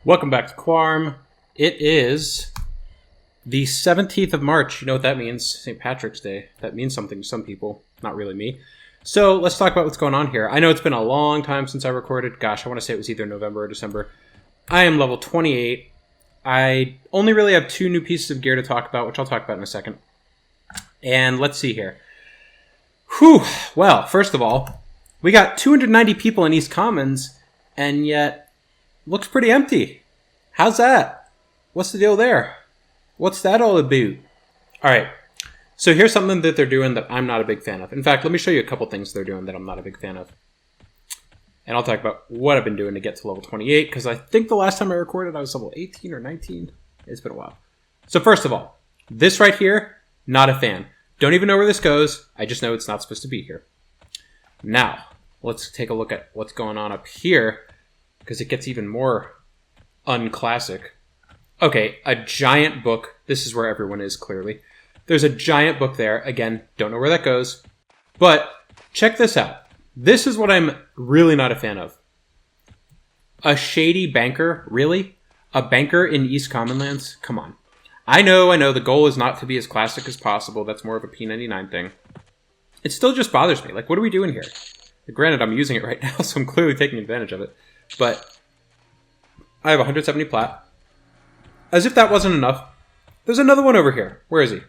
Welcome back to Quarm. It is the 17th of March. You know what that means? St. Patrick's Day. That means something to some people. Not really me. So let's talk about what's going on here. I know it's been a long time since I recorded. Gosh, I want to say it was either November or December. I am level 28. I only really have 2 new pieces of gear to talk about, which I'll talk about in a second. And let's see here. Whew. Well, first of all, we got 290 people in East Commons, and yet looks pretty empty. How's that? What's the deal there? What's that all about? All right. So here's something that they're doing that I'm not a big fan of. In fact, let me show you a couple things they're doing that I'm not a big fan of. And I'll talk about what I've been doing to get to level 28, because I think the last time I recorded I was level 18 or 19. It's been a while. So first of all, this right here, not a fan. Don't even know where this goes. I just know it's not supposed to be here. Now, let's take a look at what's going on up here, because it gets even more unclassic. Okay, a giant book. This is where everyone is, clearly. There's a giant book there. Again, don't know where that goes. But check this out. This is what I'm really not a fan of. A shady banker? Really? A banker in East Commonlands? Come on. I know, the goal is not to be as classic as possible. That's more of a P99 thing. It still just bothers me. Like, what are we doing here? Granted, I'm using it right now, so I'm clearly taking advantage of it. But I have 170 plat. As if that wasn't enough, there's another one over here. Where is he?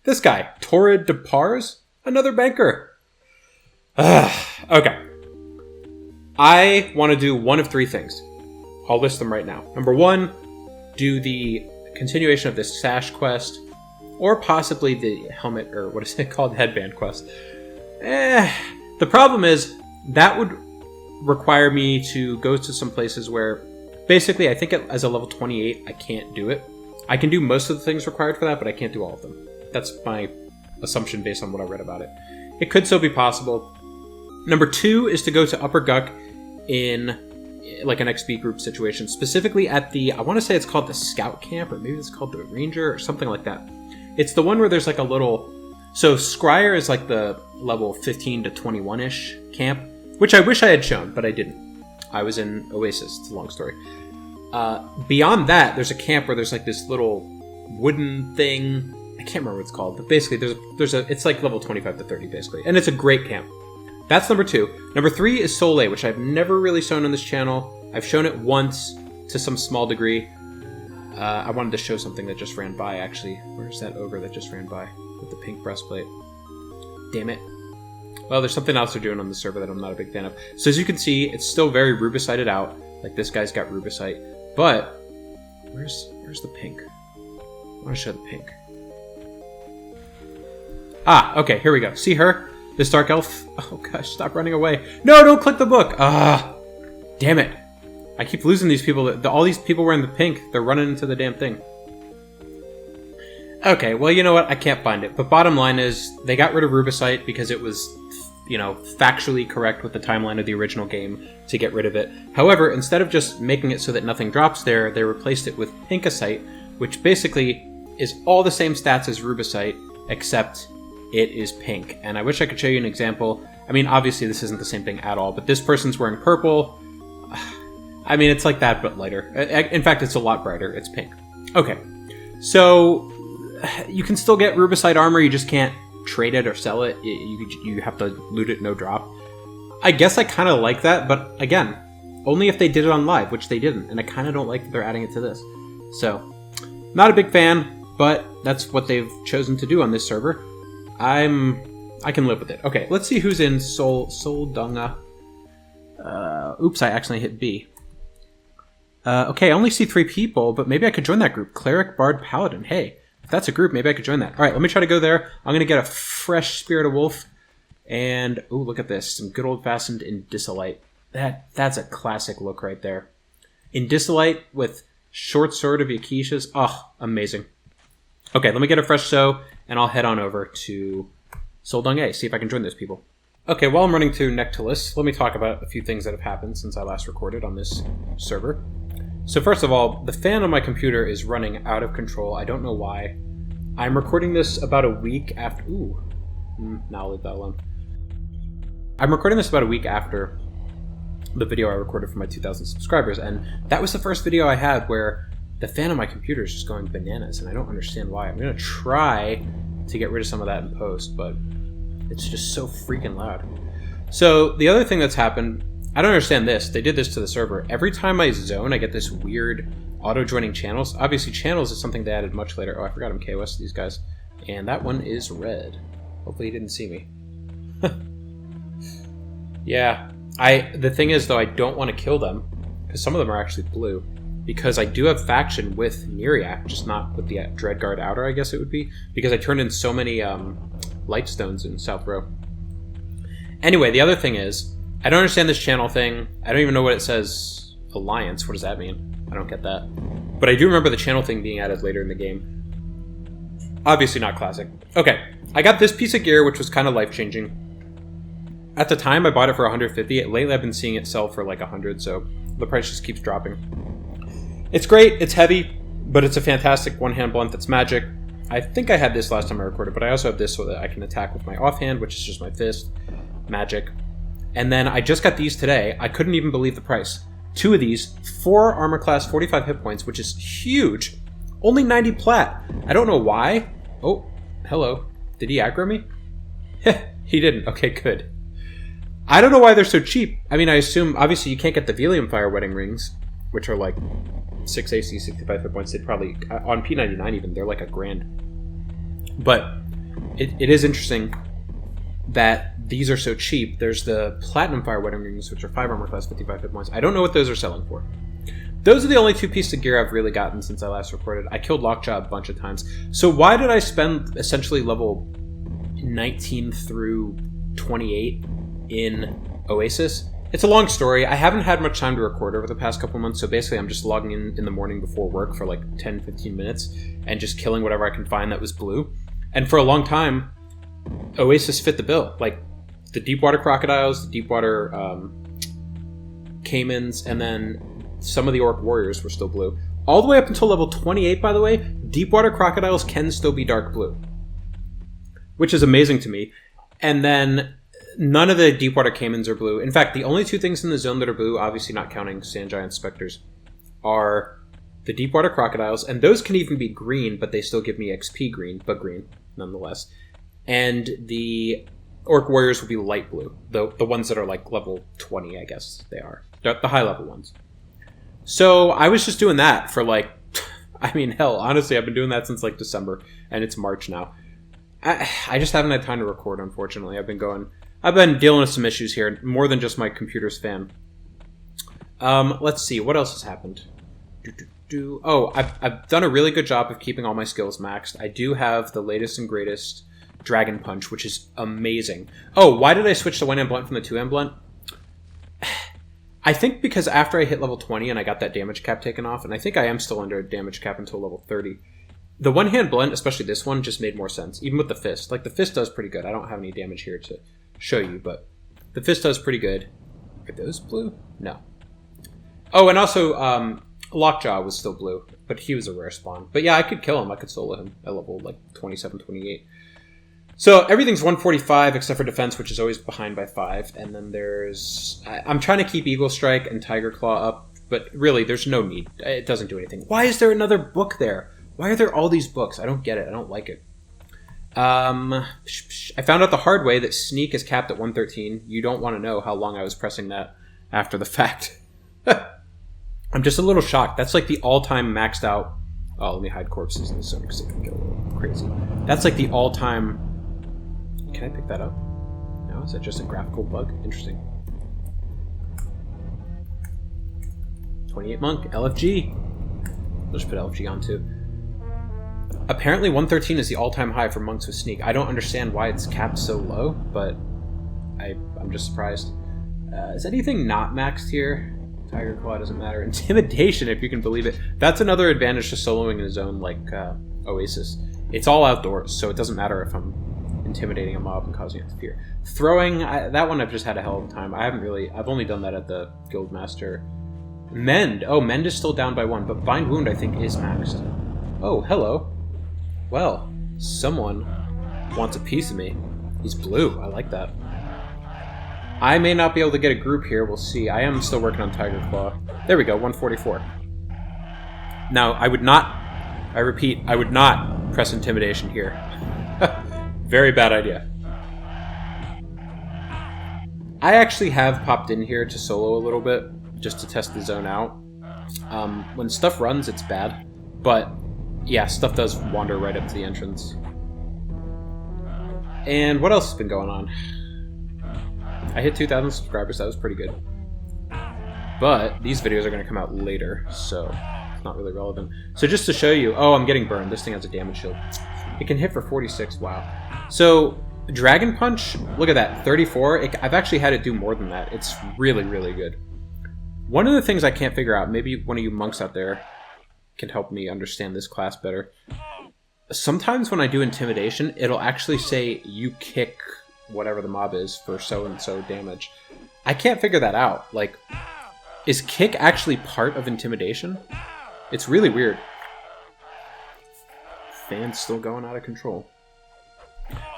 This guy, Torrid de Pars, another banker. Okay. I want to do one of 3 things. I'll list them right now. Number 1, do the continuation of this sash quest, or possibly the helmet, or what is it called, headband quest. The problem is that would require me to go to some places where basically I think as a level 28 I can't do it. I can do most of the things required for that, but I can't do all of them. That's my assumption based on what I read about it. It could still be possible. Number 2 is to go to Upper Guck in like an XP group situation, specifically at the, I want to say it's called the Scout Camp, or maybe it's called the Ranger or something like that. It's the one where there's like a little, so Scryer is like the level 15 to 21-ish camp, which I wish I had shown, but I didn't. I was in Oasis. It's a long story. Beyond that, there's a camp where there's like this little wooden thing. I can't remember what it's called, but basically it's like level 25 to 30 basically, and it's a great camp. That's number 2. Number 3 is Soleil, which I've never really shown on this channel. I've shown it once to some small degree. I wanted to show something that just ran by, actually. Where's that ogre that just ran by with the pink breastplate? Damn it. Well, there's something else they're doing on the server that I'm not a big fan of. So as you can see, it's still very Rubicited out. Like, this guy's got Rubicite. But, where's the pink? I want to show the pink. Ah, okay, here we go. See her? This dark elf? Oh gosh, stop running away. No, don't click the book! Ah, damn it. I keep losing these people. All these people wearing the pink, they're running into the damn thing. Okay, well, you know what? I can't find it. But bottom line is, they got rid of Rubicite because it was, factually correct with the timeline of the original game to get rid of it. However, instead of just making it so that nothing drops there, they replaced it with Pinkicite, which basically is all the same stats as Rubicite, except it is pink. And I wish I could show you an example. I mean, obviously this isn't the same thing at all, but this person's wearing purple. I mean, it's like that, but lighter. In fact, it's a lot brighter. It's pink. Okay, so you can still get Rubicite armor, you just can't trade it or sell it. You have to loot it, no drop. I guess I kind of like that, but again, only if they did it on live, which they didn't, and I kind of don't like that they're adding it to this. So, not a big fan, but that's what they've chosen to do on this server. I can live with it. Okay, let's see who's in Soldunga. Oops, I accidentally hit B. Okay, I only see 3 people, but maybe I could join that group. Cleric, Bard, Paladin. Hey, if that's a group, maybe I could join that. All right, let me try to go there. I'm going to get a fresh Spirit of Wolf. And, ooh, look at this. Some good old-fashioned Indisolite. That's a classic look right there. Indisolite with Short Sword of Yakishas. Oh, amazing. Okay, let me get a fresh sew, and I'll head on over to Soldunga, see if I can join those people. Okay, while I'm running to Nektulos, let me talk about a few things that have happened since I last recorded on this server. So first of all, the fan on my computer is running out of control. I don't know why. I'm recording this about a week after... Ooh. Now I'll leave that alone. I'm recording this about a week after the video I recorded for my 2,000 subscribers, and that was the first video I had where the fan on my computer is just going bananas, and I don't understand why. I'm going to try to get rid of some of that in post, but it's just so freaking loud. So the other thing that's happened, I don't understand this. They did this to the server. Every time I zone, I get this weird auto-joining channels. Obviously, channels is something they added much later. Oh, I forgot I'm KOS these guys. And that one is red. Hopefully he didn't see me. Yeah. The thing is, though, I don't want to kill them, because some of them are actually blue. Because I do have faction with Neriac, just not with the Dreadguard Outer, I guess it would be. Because I turned in so many Lightstones in South Row. Anyway, the other thing is, I don't understand this channel thing. I don't even know what it says. Alliance, what does that mean? I don't get that. But I do remember the channel thing being added later in the game. Obviously not classic. Okay, I got this piece of gear, which was kind of life-changing. At the time, I bought it for 150. Lately, I've been seeing it sell for like 100, so the price just keeps dropping. It's great, it's heavy, but it's a fantastic one-hand blunt that's magic. I think I had this last time I recorded, but I also have this so that I can attack with my offhand, which is just my fist. Magic. And then I just got these today. I couldn't even believe the price. 2 of these, 4 armor class, 45 hit points, which is huge. Only 90 plat. I don't know why. Oh, hello. Did he aggro me? He didn't. Okay, good. I don't know why they're so cheap. I mean, I assume, obviously, you can't get the Velium Fire Wedding Rings, which are like 6 AC, 65 hit points. They'd probably, on P99 even, they're like $1,000. But it is interesting that these are so cheap. There's the Platinum Fire Wedding Rings, which are 5 armor class, 55 hit points. I don't know what those are selling for. Those are the only 2 pieces of gear I've really gotten since I last recorded. I killed Lockjaw a bunch of times. So why did I spend essentially level 19 through 28 in Oasis? It's a long story. I haven't had much time to record over the past couple months, so basically I'm just logging in the morning before work for like 10-15 minutes and just killing whatever I can find that was blue. And for a long time, Oasis fit the bill. Like, the Deepwater Crocodiles, the Deepwater Caimans, and then some of the Orc Warriors were still blue. All the way up until level 28, by the way, Deepwater Crocodiles can still be dark blue. Which is amazing to me. And then none of the Deepwater Caimans are blue. In fact, the only 2 things in the zone that are blue, obviously not counting Sand Giant Specters, are the Deepwater Crocodiles, and those can even be green, but they still give me XP green, but green nonetheless. And the Orc Warriors will be light blue, the ones that are like level 20, I guess they are. The high level ones. So I was just doing that for like, I mean, hell, honestly, I've been doing that since like December, and it's March now. I just haven't had time to record, unfortunately. I've been dealing with some issues here, more than just my computer's fan. Let's see, what else has happened? Oh, I've done a really good job of keeping all my skills maxed. I do have the latest and greatest Dragon Punch, which is amazing. Oh, why did I switch to 1-hand blunt from the 2-hand blunt? I think because after I hit level 20 and I got that damage cap taken off, and I think I am still under a damage cap until level 30, the 1-hand blunt, especially this one, just made more sense, even with the fist. Like, the fist does pretty good. I don't have any damage here to show you, but the fist does pretty good. Are those blue? No. Oh, and also, Lockjaw was still blue, but he was a rare spawn. But yeah, I could kill him. I could solo him at level, like, 27, 28. So everything's 145 except for defense, which is always behind by 5. And then there's... I'm trying to keep Eagle Strike and Tiger Claw up, but really, there's no need. It doesn't do anything. Why is there another book there? Why are there all these books? I don't get it. I don't like it. I found out the hard way that Sneak is capped at 113. You don't want to know how long I was pressing that after the fact. I'm just a little shocked. That's like the all-time maxed out... Oh, let me hide corpses in the zone because it can get a little crazy. That's like the all-time... Can I pick that up? No? Is that just a graphical bug? Interesting. 28 Monk, LFG. I'll just put LFG on too. Apparently 113 is the all-time high for monks with sneak. I don't understand why it's capped so low, but I'm just surprised. Is anything not maxed here? Tiger Claw doesn't matter. Intimidation, if you can believe it. That's another advantage to soloing in a zone like Oasis. It's all outdoors, so it doesn't matter if I'm intimidating a mob and causing it to fear. Throwing, that one I've just had a hell of a time. I've only done that at the Guildmaster. Mend. Oh, Mend is still down by 1, but Bind Wound I think is maxed. Oh, hello. Well, someone wants a piece of me. He's blue. I like that. I may not be able to get a group here. We'll see. I am still working on Tiger Claw. There we go, 144. Now, I repeat, I would not press Intimidation here. Very bad idea. I actually have popped in here to solo a little bit, just to test the zone out. When stuff runs, it's bad. But, yeah, stuff does wander right up to the entrance. And what else has been going on? I hit 2,000 subscribers, that was pretty good. But these videos are going to come out later, so it's not really relevant. So just to show you, oh, I'm getting burned. This thing has a damage shield. It can hit for 46, wow. So, Dragon Punch, look at that, 34. I've actually had it do more than that. It's really, really good. One of the things I can't figure out, maybe one of you monks out there can help me understand this class better. Sometimes when I do Intimidation, it'll actually say you kick whatever the mob is for so-and-so damage. I can't figure that out. Like, is kick actually part of Intimidation? It's really weird. Fan's still going out of control.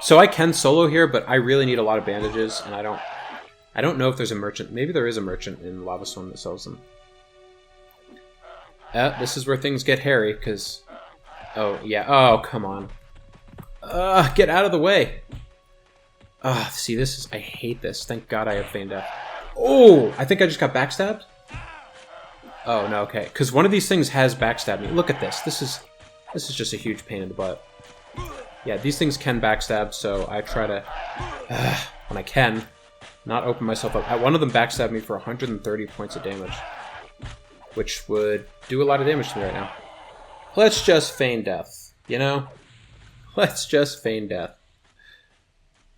So I can solo here, but I really need a lot of bandages, and I don't know if there's a merchant. Maybe there is a merchant in Lavastorm that sells them. This is where things get hairy, because... Oh, yeah. Oh, come on. Get out of the way. See, this is... I hate this. Thank God I have Feigned Death. Oh! I think I just got backstabbed? Oh, no, okay. Because one of these things has backstabbed me. Look at this. This is just a huge pain in the butt. Yeah, these things can backstab, so I try to, when I can, not open myself up. One of them backstabbed me for 130 points of damage, which would do a lot of damage to me right now. Let's just feign death, you know? Let's just feign death.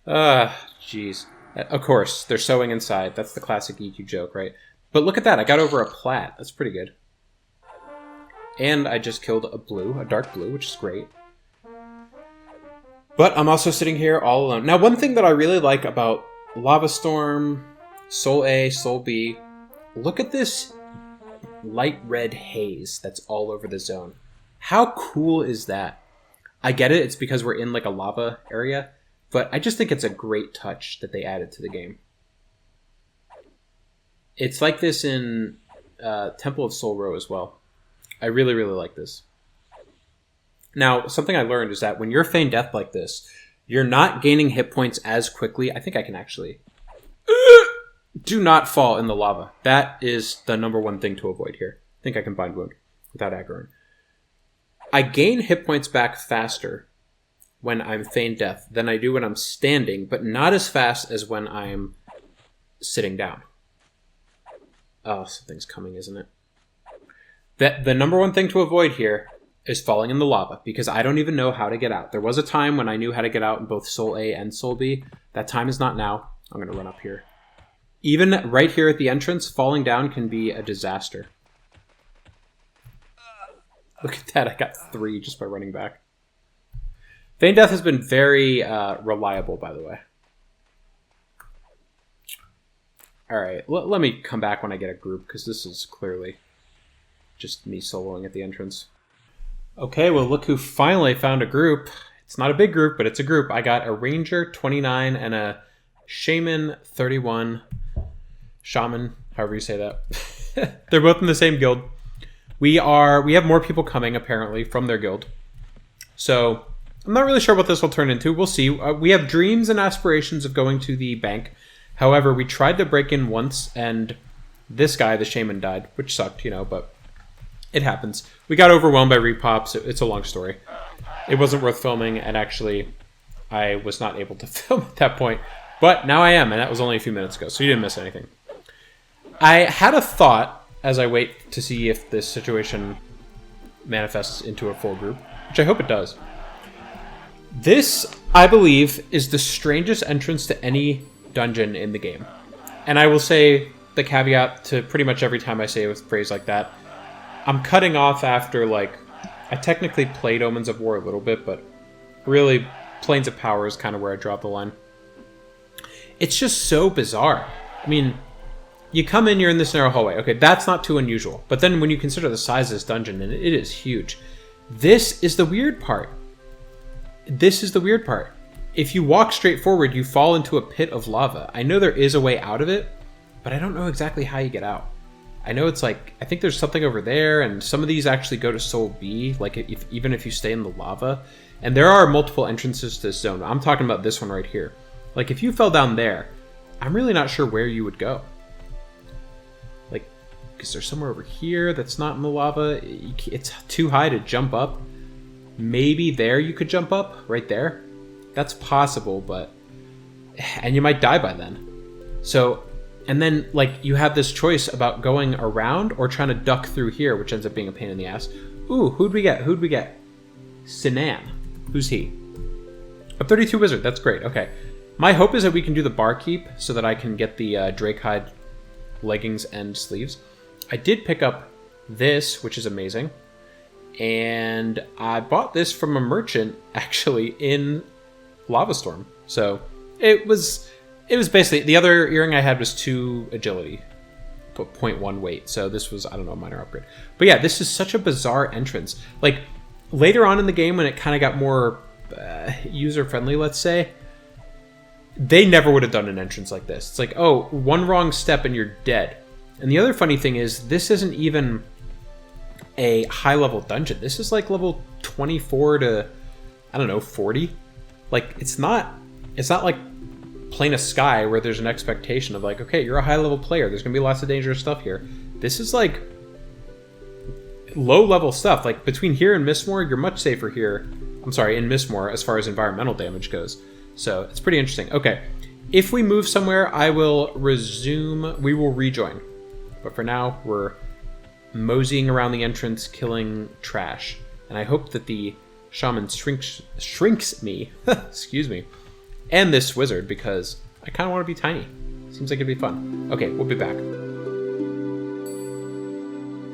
Jeez. Of course, they're sewing inside. That's the classic EQ joke, right? But look at that, I got over a plat. That's pretty good. And I just killed a dark blue, which is great. But I'm also sitting here all alone. Now, one thing that I really like about Lavastorm, Sol A, Sol B, look at this light red haze that's all over the zone. How cool is that? I get it, it's because we're in like a lava area, but I just think it's a great touch that they added to the game. It's like this in Temple of Sol Row as well. I really, really like this. Now, something I learned is that when you're feigned death like this, you're not gaining hit points as quickly. I think I can actually... Do not fall in the lava. That is the number one thing to avoid here. I think I can bind wound without aggroing. I gain hit points back faster when I'm feigned death than I do when I'm standing, but not as fast as when I'm sitting down. Oh, something's coming, isn't it? The number one thing to avoid here is falling in the lava, because I don't even know how to get out. There was a time when I knew how to get out in both Sol A and Sol B. That time is not now. I'm going to run up here. Even right here at the entrance, falling down can be a disaster. Look at that, I got 3 just by running back. Feigned Death has been very reliable, by the way. Alright, let me come back when I get a group, because this is clearly just me soloing at the entrance. Okay, well, look who finally found a group. It's not a big group, but it's a group. I got a Ranger 29 and a Shaman 31. Shaman, however you say that. They're both in the same guild. We have more people coming, apparently, from their guild. So, I'm not really sure what this will turn into. We'll see. We have dreams and aspirations of going to the bank. However, we tried to break in once, and this guy, the Shaman, died, which sucked, you know, but it happens. We got overwhelmed by repops. It's a long story. It wasn't worth filming, and actually, I was not able to film at that point. But now I am, and that was only a few minutes ago, so you didn't miss anything. I had a thought as I wait to see if this situation manifests into a full group, which I hope it does. This, I believe, is the strangest entrance to any dungeon in the game. And I will say the caveat to pretty much every time I say a phrase like that. I'm cutting off after, like, I technically played Omens of War a little bit, but really, Plains of Power is kind of where I draw the line. It's just so bizarre. I mean, you come in, you're in this narrow hallway. Okay, that's not too unusual. But then when you consider the size of this dungeon, and it is huge. This is the weird part. This is the weird part. if you walk straight forward, you fall into a pit of lava. I know there is a way out of it, but I don't know exactly how you get out. I know it's like, I think there's something over there, and some of these actually go to Soul B, like even if you stay in the lava. And there are multiple entrances to this zone. I'm talking about this one right here. Like, if you fell down there, I'm really not sure where you would go. Like, because there's somewhere over here that's not in the lava. It's too high to jump up. Maybe there you could jump up, right there. That's possible, but... And you might die by then. So, and then, like, you have this choice about going around or trying to duck through here, which ends up being a pain in the ass. Ooh, who'd we get? Who'd we get? Sinan. Who's he? A 32 wizard. That's great. Okay. My hope is that we can do the barkeep so that I can get the Drake hide leggings and sleeves. I did pick up this, which is amazing. And I bought this from a merchant, actually, in Lavastorm. So it was basically, the other earring I had was 2 agility, but 0.1 weight. So this was, I don't know, a minor upgrade. But yeah, this is such a bizarre entrance. Like, later on in the game, when it kind of got more user-friendly, let's say, they never would have done an entrance like this. It's like, oh, one wrong step and you're dead. And the other funny thing is, this isn't even a high-level dungeon. This is like level 24 to, I don't know, 40. Like, it's not like Plane of Sky where there's an expectation of like, okay, you're a high-level player. There's going to be lots of dangerous stuff here. This is like low-level stuff. Like, between here and Mistmore, you're much safer here. I'm sorry, in Mistmore, as far as environmental damage goes. So, it's pretty interesting. Okay, if we move somewhere, I will resume. We will rejoin. But for now, we're moseying around the entrance, killing trash. And I hope that the shaman shrinks me, excuse me, and this wizard, because I kind of want to be tiny. Seems like it'd be fun. Okay, we'll be back.